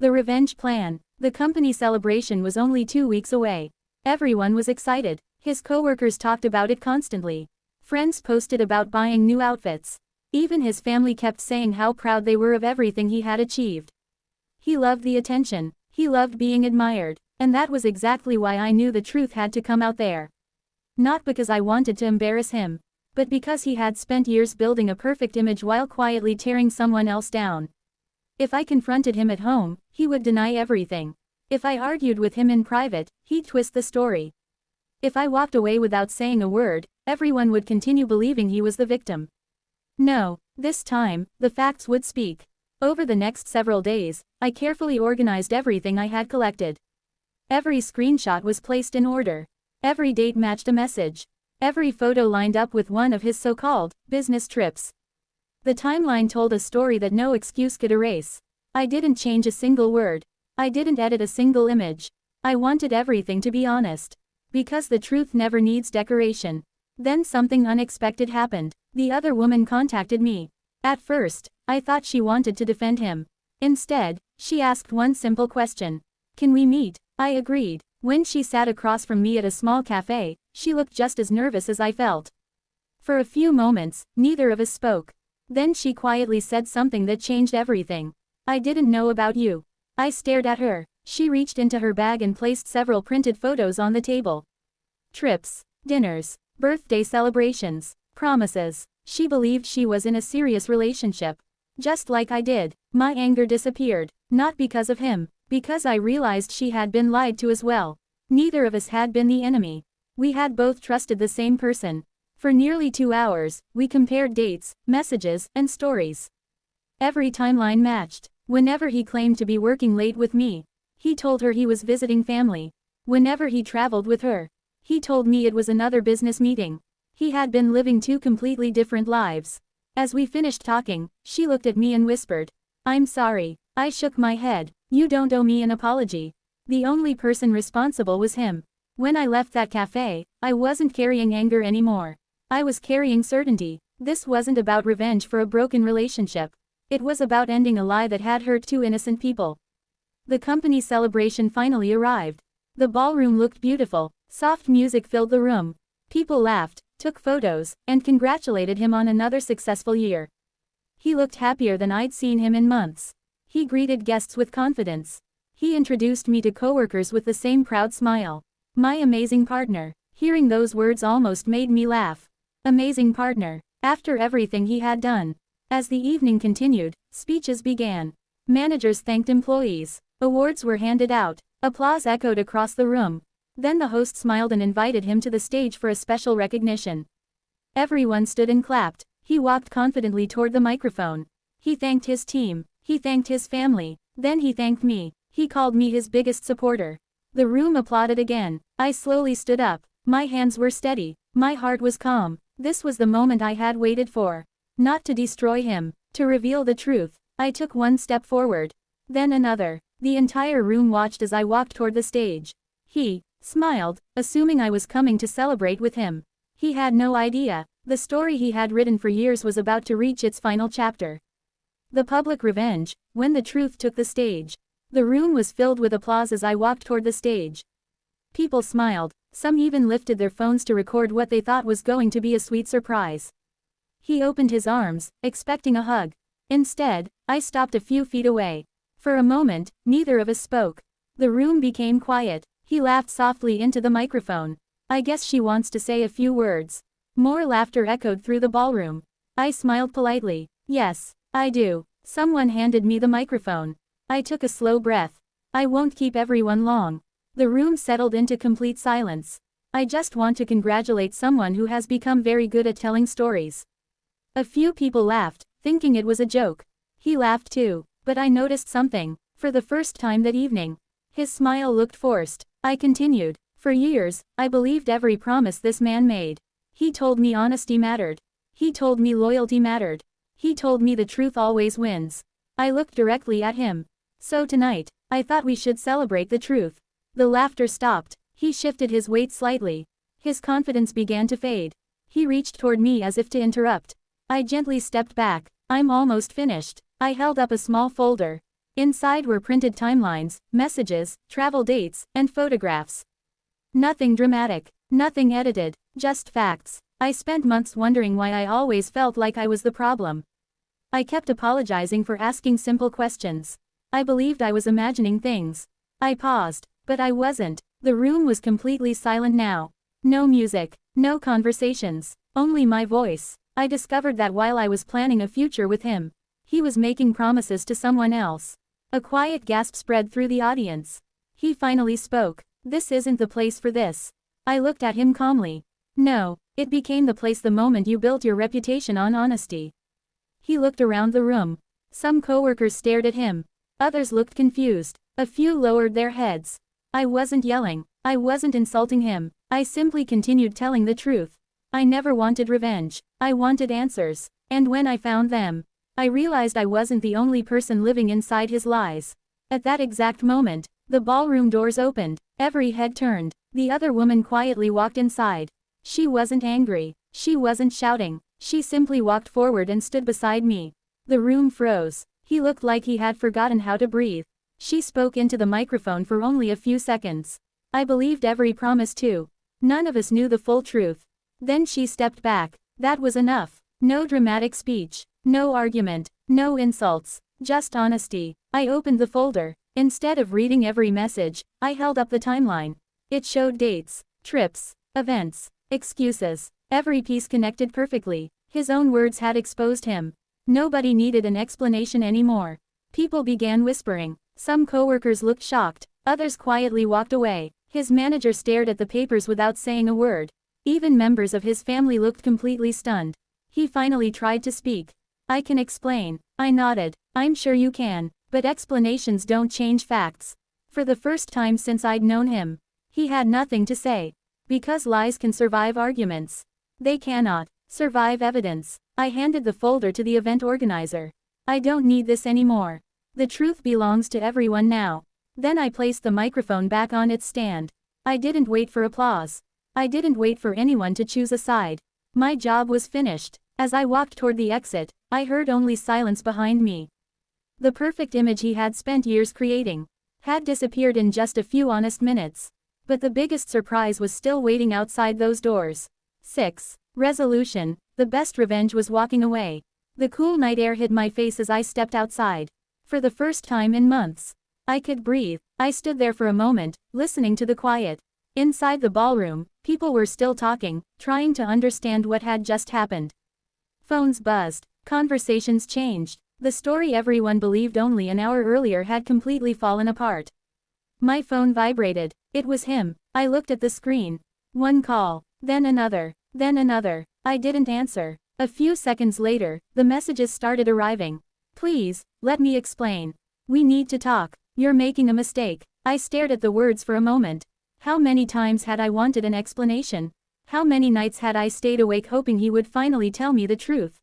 The revenge plan. The company celebration was only 2 weeks away. Everyone was excited. His coworkers talked about it constantly. Friends posted about buying new outfits. Even his family kept saying how proud they were of everything he had achieved. He loved the attention. He loved being admired. And that was exactly why I knew the truth had to come out there. Not because I wanted to embarrass him, but because he had spent years building a perfect image while quietly tearing someone else down. If I confronted him at home, he would deny everything. If I argued with him in private, he'd twist the story. If I walked away without saying a word, everyone would continue believing he was the victim. No, this time, the facts would speak. Over the next several days, I carefully organized everything I had collected. Every screenshot was placed in order. Every date matched a message. Every photo lined up with one of his so-called business trips. The timeline told a story that no excuse could erase. I didn't change a single word. I didn't edit a single image. I wanted everything to be honest. Because the truth never needs decoration. Then something unexpected happened. The other woman contacted me. At first, I thought she wanted to defend him. Instead, she asked one simple question. Can we meet? I agreed. When she sat across from me at a small cafe, she looked just as nervous as I felt. For a few moments, neither of us spoke. Then she quietly said something that changed everything. I didn't know about you. I stared at her. She reached into her bag and placed several printed photos on the table. Trips, dinners, birthday celebrations, promises. She believed she was in a serious relationship. Just like I did. My anger disappeared. Not because of him, because I realized she had been lied to as well. Neither of us had been the enemy. We had both trusted the same person. For nearly 2 hours, we compared dates, messages, and stories. Every timeline matched. Whenever he claimed to be working late with me, he told her he was visiting family. Whenever he traveled with her, he told me it was another business meeting. He had been living 2 completely different lives. As we finished talking, she looked at me and whispered, "I'm sorry." I shook my head. "You don't owe me an apology." The only person responsible was him. When I left that cafe, I wasn't carrying anger anymore. I was carrying certainty. This wasn't about revenge for a broken relationship. It was about ending a lie that had hurt 2 innocent people. The company celebration finally arrived. The ballroom looked beautiful. Soft music filled the room. People laughed, took photos, and congratulated him on another successful year. He looked happier than I'd seen him in months. He greeted guests with confidence. He introduced me to coworkers with the same proud smile. My amazing partner. Hearing those words almost made me laugh. Amazing partner. After everything he had done. As the evening continued, speeches began. Managers thanked employees. Awards were handed out. Applause echoed across the room. Then the host smiled and invited him to the stage for a special recognition. Everyone stood and clapped. He walked confidently toward the microphone. He thanked his team. He thanked his family. Then he thanked me. He called me his biggest supporter. The room applauded again. I slowly stood up. My hands were steady. My heart was calm. This was the moment I had waited for. Not to destroy him, to reveal the truth. I took one step forward. Then another. The entire room watched as I walked toward the stage. He smiled, assuming I was coming to celebrate with him. He had no idea. The story he had written for years was about to reach its final chapter. The public revenge, when the truth took the stage. The room was filled with applause as I walked toward the stage. People smiled. Some even lifted their phones to record what they thought was going to be a sweet surprise. He opened his arms, expecting a hug. Instead, I stopped a few feet away. For a moment, neither of us spoke. The room became quiet. He laughed softly into the microphone. "I guess she wants to say a few words." More laughter echoed through the ballroom. I smiled politely. "Yes, I do." Someone handed me the microphone. I took a slow breath. I won't keep everyone long. The room settled into complete silence. I just want to congratulate someone who has become very good at telling stories. A few people laughed, thinking it was a joke. He laughed too, but I noticed something. For the first time that evening, his smile looked forced. I continued. "For years, I believed every promise this man made. He told me honesty mattered. He told me loyalty mattered. He told me the truth always wins." I looked directly at him. "So tonight, I thought we should celebrate the truth." The laughter stopped. He shifted his weight slightly. His confidence began to fade. He reached toward me as if to interrupt. I gently stepped back. "I'm almost finished." I held up a small folder. Inside were printed timelines, messages, travel dates, and photographs. Nothing dramatic, nothing edited, just facts. I spent months wondering why I always felt like I was the problem. I kept apologizing for asking simple questions. I believed I was imagining things. I paused, but I wasn't. The room was completely silent now. No music, no conversations, only my voice. I discovered that while I was planning a future with him, he was making promises to someone else. A quiet gasp spread through the audience. He finally spoke. "This isn't the place for this." I looked at him calmly. "No, it became the place the moment you built your reputation on honesty." He looked around the room. Some coworkers stared at him. Others looked confused. A few lowered their heads. I wasn't yelling. I wasn't insulting him. I simply continued telling the truth. I never wanted revenge. I wanted answers. And when I found them, I realized I wasn't the only person living inside his lies. At that exact moment, the ballroom doors opened. Every head turned. The other woman quietly walked inside. She wasn't angry. She wasn't shouting. She simply walked forward and stood beside me. The room froze. He looked like he had forgotten how to breathe. She spoke into the microphone for only a few seconds. I believed every promise too. None of us knew the full truth. Then she stepped back. That was enough. No dramatic speech. No argument. No insults. Just honesty. I opened the folder. Instead of reading every message, I held up the timeline. It showed dates, trips, events, excuses. Every piece connected perfectly. His own words had exposed him. Nobody needed an explanation anymore. People began whispering. Some coworkers looked shocked. Others quietly walked away. His manager stared at the papers without saying a word. Even members of his family looked completely stunned. He finally tried to speak. "I can explain." I nodded. "I'm sure you can. But explanations don't change facts." For the first time since I'd known him, he had nothing to say. Because lies can survive arguments, they cannot survive evidence. I handed the folder to the event organizer. "I don't need this anymore. The truth belongs to everyone now." Then I placed the microphone back on its stand. I didn't wait for applause. I didn't wait for anyone to choose a side. My job was finished. As I walked toward the exit, I heard only silence behind me. The perfect image he had spent years creating had disappeared in just a few honest minutes. But the biggest surprise was still waiting outside those doors. 6. Resolution. The best revenge was walking away. The cool night air hit my face as I stepped outside. For the first time in months, I could breathe. I stood there for a moment, listening to the quiet. Inside the ballroom, people were still talking, trying to understand what had just happened. Phones buzzed. Conversations changed. The story everyone believed only an hour earlier had completely fallen apart. My phone vibrated. It was him. I looked at the screen. One call, then another, then another. I didn't answer. A few seconds later, the messages started arriving. "Please, let me explain. We need to talk. You're making a mistake." I stared at the words for a moment. How many times had I wanted an explanation? How many nights had I stayed awake hoping he would finally tell me the truth?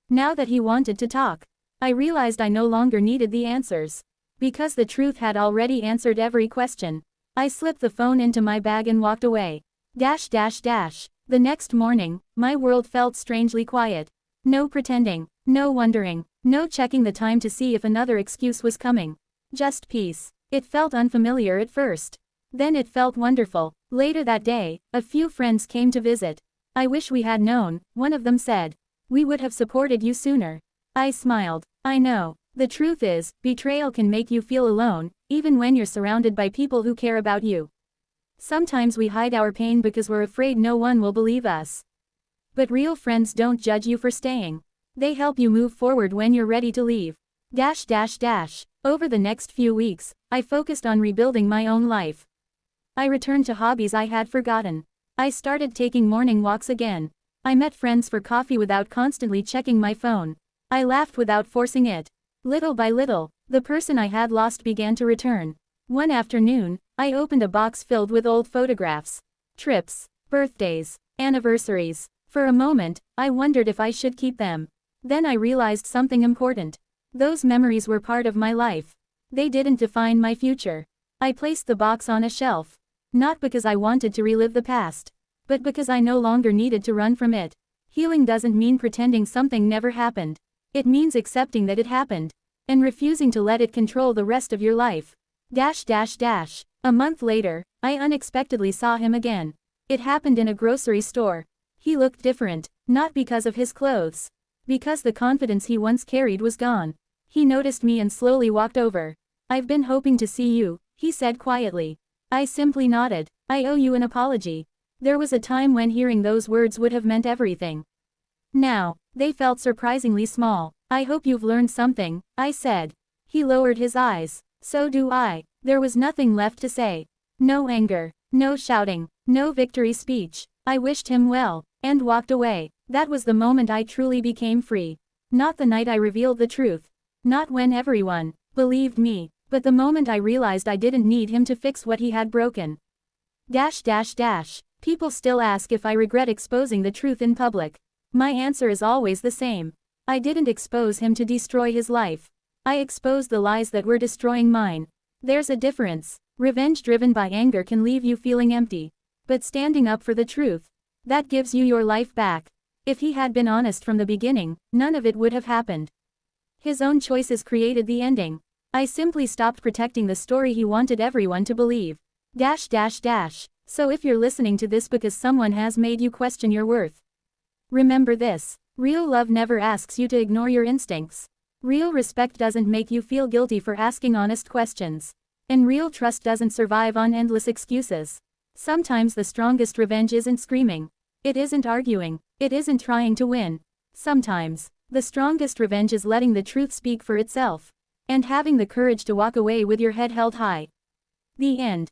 Now that he wanted to talk, I realized I no longer needed the answers. Because the truth had already answered every question. I slipped the phone into my bag and walked away. The next morning, my world felt strangely quiet. No pretending, no wondering, no checking the time to see if another excuse was coming. Just peace. It felt unfamiliar at first. Then it felt wonderful. Later that day, a few friends came to visit. "I wish we had known," one of them said. "We would have supported you sooner." I smiled. I know. The truth is, betrayal can make you feel alone, even when you're surrounded by people who care about you. Sometimes we hide our pain because we're afraid no one will believe us. But real friends don't judge you for staying. They help you move forward when you're ready to leave. Over the next few weeks, I focused on rebuilding my own life. I returned to hobbies I had forgotten. I started taking morning walks again. I met friends for coffee without constantly checking my phone. I laughed without forcing it. Little by little, the person I had lost began to return. One afternoon, I opened a box filled with old photographs. Trips, birthdays, anniversaries. For a moment, I wondered if I should keep them. Then I realized something important. Those memories were part of my life. They didn't define my future. I placed the box on a shelf. Not because I wanted to relive the past, but because I no longer needed to run from it. Healing doesn't mean pretending something never happened. It means accepting that it happened. and refusing to let it control the rest of your life. A month later, I unexpectedly saw him again. It happened in a grocery store. He looked different, not because of his clothes. Because the confidence he once carried was gone. He noticed me and slowly walked over. "I've been hoping to see you," he said quietly. I simply nodded. "I owe you an apology." There was a time when hearing those words would have meant everything. Now, they felt surprisingly small. "I hope you've learned something," I said. He lowered his eyes. "So do I." There was nothing left to say. No anger, no shouting, no victory speech. I wished him well, and walked away. That was the moment I truly became free. Not the night I revealed the truth. Not when everyone believed me, but the moment I realized I didn't need him to fix what he had broken. People still ask if I regret exposing the truth in public. My answer is always the same. I didn't expose him to destroy his life. I exposed the lies that were destroying mine. There's a difference. Revenge driven by anger can leave you feeling empty. But standing up for the truth, that gives you your life back. If he had been honest from the beginning, none of it would have happened. His own choices created the ending. I simply stopped protecting the story he wanted everyone to believe. So if you're listening to this because someone has made you question your worth, remember this. Real love never asks you to ignore your instincts. Real respect doesn't make you feel guilty for asking honest questions. And real trust doesn't survive on endless excuses. Sometimes the strongest revenge isn't screaming. It isn't arguing. It isn't trying to win. Sometimes, the strongest revenge is letting the truth speak for itself. And having the courage to walk away with your head held high. The end.